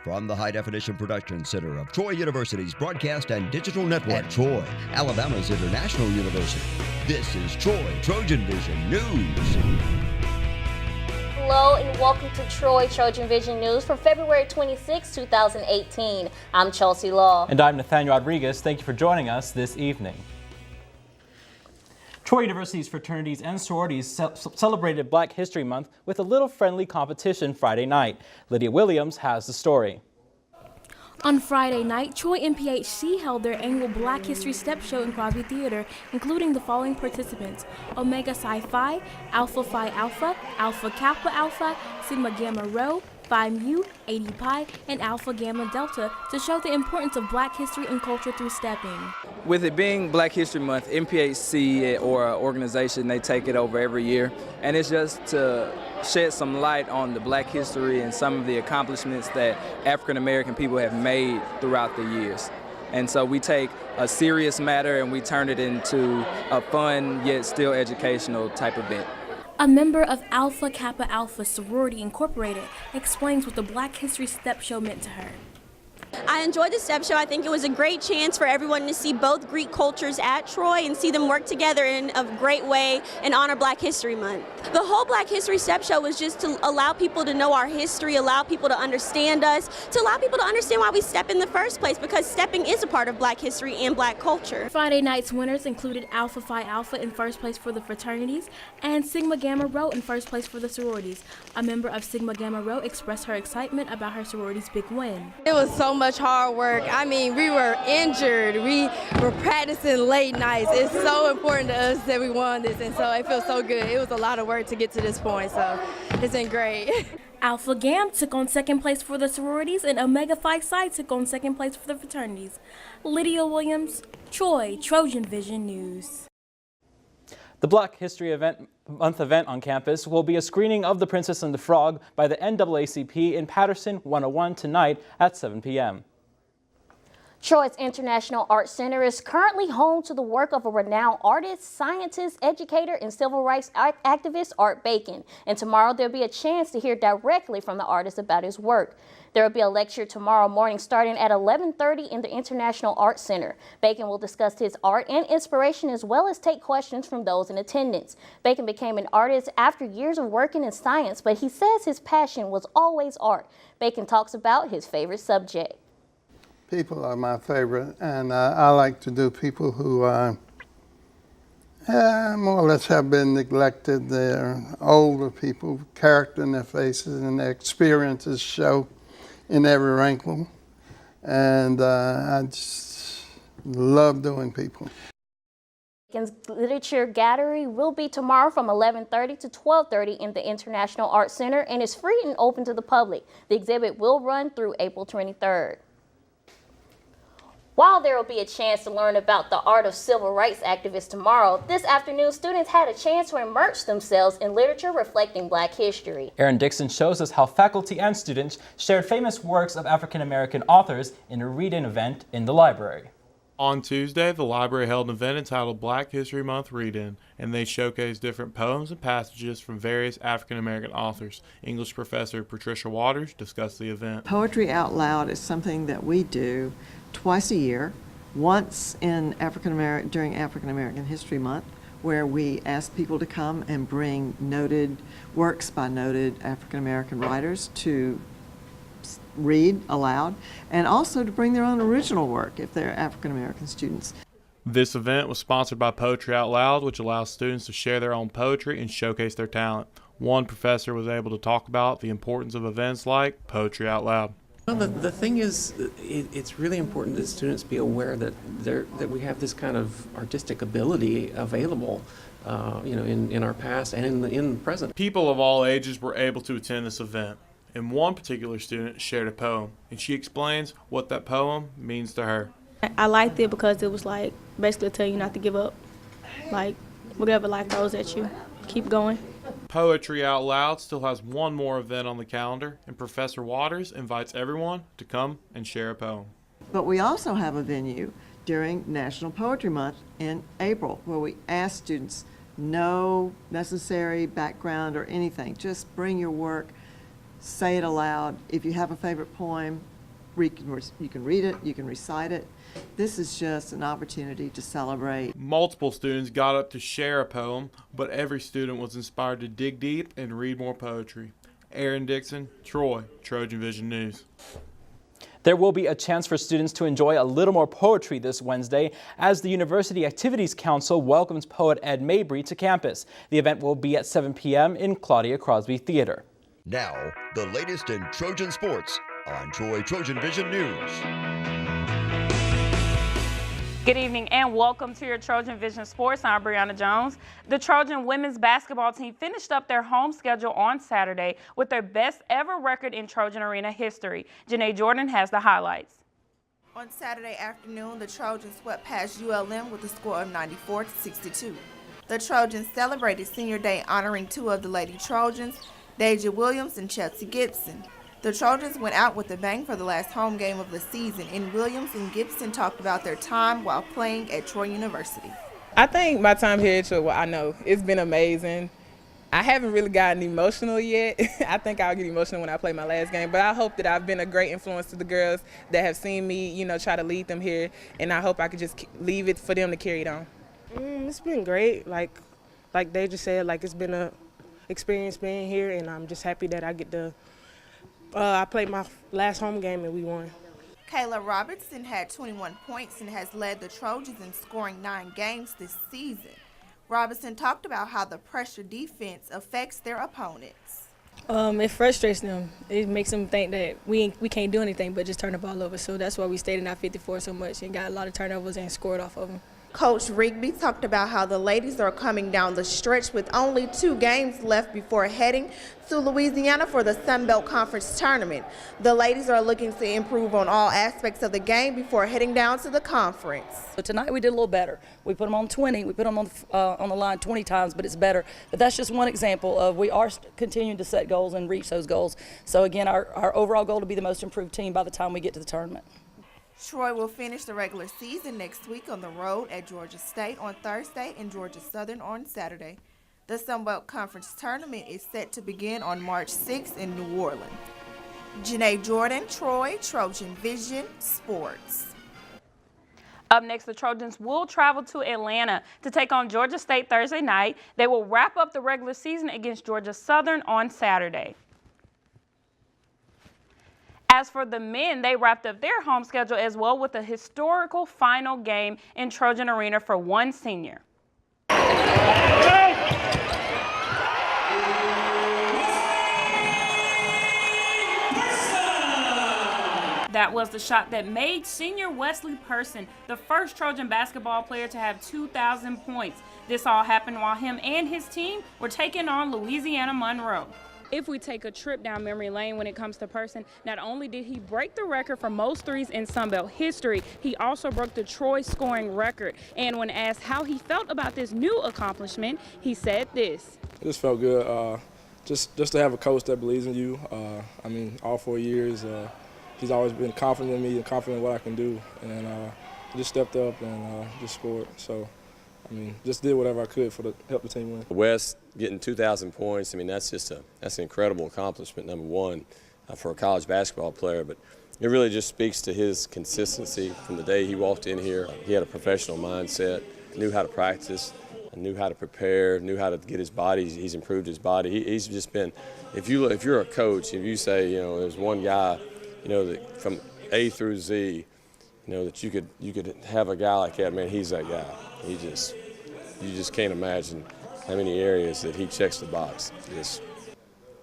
From the High Definition Production Center of Troy University's Broadcast and Digital Network at Troy, Alabama's International University, this is Troy TrojanVision News. Hello and welcome to Troy TrojanVision News for February 26, 2018. I'm Chelsea Law. And I'm Nathaniel Rodriguez. Thank you for joining us this evening. Troy University's fraternities and sororities celebrated Black History Month with a little friendly competition Friday night. Lydia Williams has the story. On Friday night, Troy MPHC held their annual Black History Step Show in Crosby Theater, including the following participants: Omega Psi Phi, Alpha Phi Alpha, Alpha Kappa Alpha, Sigma Gamma Rho, Phi Mu, 80 Pi, and Alpha Gamma Delta to show the importance of Black history and culture through stepping. With it being Black History Month, MPHC or an organization, they take it over every year, and it's just to shed some light on the Black history and some of the accomplishments that African American people have made throughout the years. And so we take a serious matter and we turn it into a fun yet still educational type event. A member of Alpha Kappa Alpha Sorority Incorporated explains what the Black History Step Show meant to her. I enjoyed the step show. I think it was a great chance for everyone to see both Greek cultures at Troy and see them work together in a great way and honor Black History Month. The whole Black History Step Show was just to allow people to know our history, allow people to understand us, to allow people to understand why we step in the first place, because stepping is a part of Black history and Black culture. Friday night's winners included Alpha Phi Alpha in first place for the fraternities and Sigma Gamma Rho in first place for the sororities. A member of Sigma Gamma Rho expressed her excitement about her sorority's big win. It was so much hard work. I mean, we were injured. We were practicing late nights. It's so important to us that we won this, and so it feels so good. It was a lot of work to get to this point, so it's been great. Alpha Gam took on second place for the sororities, and Omega Phi Psi took on second place for the fraternities. Lydia Williams, Troy TrojanVision News. The Black History Month event on campus will be a screening of The Princess and the Frog by the NAACP in Patterson 101 tonight at 7 p.m. Troy's International Arts Center is currently home to the work of a renowned artist, scientist, educator, and civil rights activist, Art Bacon. And tomorrow there'll be a chance to hear directly from the artist about his work. There will be a lecture tomorrow morning starting at 11:30 in the International Arts Center. Bacon will discuss his art and inspiration as well as take questions from those in attendance. Bacon became an artist after years of working in science, but he says his passion was always art. Bacon talks about his favorite subject. People are my favorite, and I like to do people who more or less have been neglected. They're older people, character in their faces, and their experiences show in every wrinkle. And I just love doing people. Bacon's Literature Gallery will be tomorrow from 11:30 to 12:30 in the International Arts Center and is free and open to the public. The exhibit will run through April 23rd. While there will be a chance to learn about the art of civil rights activists tomorrow, this afternoon students had a chance to immerse themselves in literature reflecting Black history. Aaron Dixon shows us how faculty and students shared famous works of African American authors in a read-in event in the library. On Tuesday, the library held an event entitled Black History Month Read-In, and they showcased different poems and passages from various African American authors. English professor Patricia Waters discussed the event. Poetry out loud is something that we do twice a year, once in during African American History Month, where we ask people to come and bring noted works by noted African American writers to read aloud, and also to bring their own original work if they're African American students. This event was sponsored by Poetry Out Loud, which allows students to share their own poetry and showcase their talent. One professor was able to talk about the importance of events like Poetry Out Loud. Well, the thing is, it's really important that students be aware that we have this kind of artistic ability available, in our past and in the present. People of all ages were able to attend this event, and one particular student shared a poem, and she explains what that poem means to her. I liked it because it was like basically tell you not to give up, like whatever life throws at you, keep going. Poetry Out Loud still has one more event on the calendar, and Professor Waters invites everyone to come and share a poem. But we also have a venue during National Poetry Month in April where we ask students no necessary background or anything, just bring your work, say it aloud. If you have a favorite poem, you can read it, you can recite it. This is just an opportunity to celebrate. Multiple students got up to share a poem, but every student was inspired to dig deep and read more poetry. Aaron Dixon, Troy, TrojanVision News. There will be a chance for students to enjoy a little more poetry this Wednesday as the University Activities Council welcomes poet Ed Mabry to campus. The event will be at 7 p.m. in Claudia Crosby Theater. Now, the latest in Trojan sports on Troy TrojanVision News. Good evening and welcome to your Trojan Vision Sports. I'm Brianna Jones. The Trojan women's basketball team finished up their home schedule on Saturday with their best ever record in Trojan Arena history. Janae Jordan has the highlights. On Saturday afternoon, the Trojans swept past ULM with a score of 94-62. The Trojans celebrated Senior Day honoring two of the Lady Trojans, Deja Williams and Chelsea Gibson. The Trojans went out with a bang for the last home game of the season, and Williams and Gibson talked about their time while playing at Troy University. I think my time here at Troy, I know, it's been amazing. I haven't really gotten emotional yet. I think I'll get emotional when I play my last game, but I hope that I've been a great influence to the girls that have seen me, try to lead them here, and I hope I could just leave it for them to carry it on. It's been great. Like they just said, it's been a experience being here, and I'm just happy that I get to I played my last home game and we won. Kayla Robertson had 21 points and has led the Trojans in scoring 9 games this season. Robertson talked about how the pressure defense affects their opponents. It frustrates them. It makes them think that we can't do anything but just turn the ball over. So that's why we stayed in our 54 so much and got a lot of turnovers and scored off of them. Coach Rigby talked about how the ladies are coming down the stretch with only 2 games left before heading to Louisiana for the Sun Belt Conference Tournament. The ladies are looking to improve on all aspects of the game before heading down to the conference. So tonight we did a little better. We put them on 20. We put them on the line 20 times, but it's better. But that's just one example of we are continuing to set goals and reach those goals. So again, our overall goal to be the most improved team by the time we get to the tournament. Troy will finish the regular season next week on the road at Georgia State on Thursday and Georgia Southern on Saturday. The Sun Belt Conference Tournament is set to begin on March 6th in New Orleans. Janae Jordan, Troy, TrojanVision Sports. Up next, the Trojans will travel to Atlanta to take on Georgia State Thursday night. They will wrap up the regular season against Georgia Southern on Saturday. As for the men, they wrapped up their home schedule as well with a historical final game in Trojan Arena for one senior. That was the shot that made senior Wesley Person the first Trojan basketball player to have 2,000 points. This all happened while him and his team were taking on Louisiana Monroe. If we take a trip down memory lane when it comes to Person, not only did he break the record for most threes in Sun Belt history, he also broke the Troy scoring record. And when asked how he felt about this new accomplishment, he said this. It just felt good. Just to have a coach that believes in you. All 4 years, he's always been confident in me and confident in what I can do. And I just stepped up and just scored. So, just did whatever I could to help the team win. Wes getting 2,000 points, that's an incredible accomplishment, number one, for a college basketball player. But it really just speaks to his consistency from the day he walked in here. He had a professional mindset, knew how to practice, knew how to prepare, knew how to get his body. He's improved his body. He's just been, if you're a coach, if you say, there's one guy, that from A through Z, that you could have a guy like that, man, he's that guy. You just can't imagine how many areas that he checks the box. Just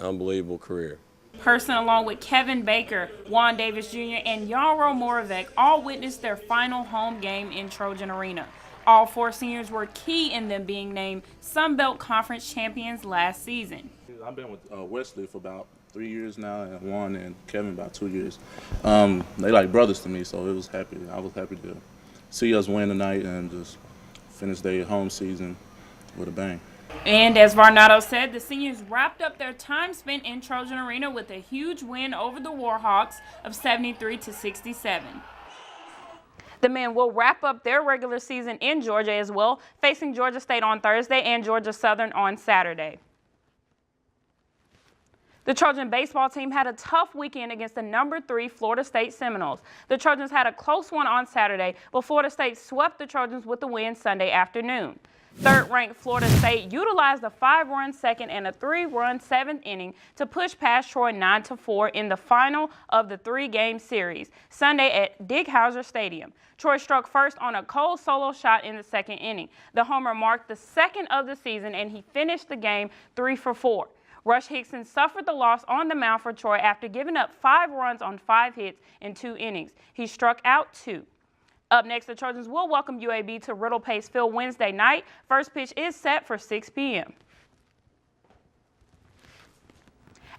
unbelievable career. Person, along with Kevin Baker, Juan Davis Jr., and Yarrow Moravec, all witnessed their final home game in Trojan Arena. All 4 seniors were key in them being named Sun Belt Conference champions last season. I've been with Wesley for about 3 years now, and Juan and Kevin about 2 years. They like brothers to me, so I was happy to see us win tonight and just finish their home season with a bang. And as Varnado said, the seniors wrapped up their time spent in Trojan Arena with a huge win over the Warhawks of 73-67. The men will wrap up their regular season in Georgia as well, facing Georgia State on Thursday and Georgia Southern on Saturday. The Trojan baseball team had a tough weekend against the number 3 Florida State Seminoles. The Trojans had a close one on Saturday, but Florida State swept the Trojans with the win Sunday afternoon. Third-ranked Florida State utilized a 5-run second and a 3-run 7th inning to push past Troy 9-4 in the final of the 3-game series, Sunday at Dighauser Stadium. Troy struck first on a cold solo shot in the 2nd inning. The homer marked the 2nd of the season, and he finished the game 3 for 4. Rush Hickson suffered the loss on the mound for Troy after giving up 5 runs on 5 hits in 2 innings. He struck out 2. Up next, the Trojans will welcome UAB to Riddle Pace Field Wednesday night. First pitch is set for 6 p.m.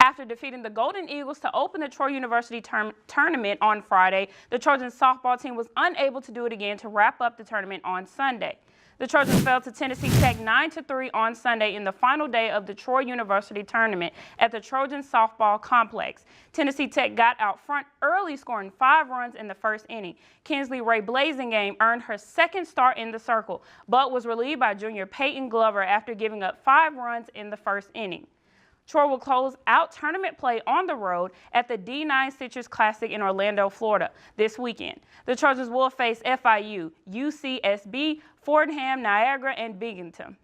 After defeating the Golden Eagles to open the Troy University tournament on Friday, the Trojans softball team was unable to do it again to wrap up the tournament on Sunday. The Trojans fell to Tennessee Tech 9-3 on Sunday in the final day of the Troy University tournament at the Trojan softball complex. Tennessee Tech got out front early, scoring 5 runs in the 1st inning. Kinsley Ray Blasingame earned her 2nd start in the circle, but was relieved by junior Peyton Glover after giving up 5 runs in the 1st inning. Troy will close out tournament play on the road at the D9 Citrus Classic in Orlando, Florida this weekend. The Trojans will face FIU, UCSB, Fordham, Niagara, and Binghamton.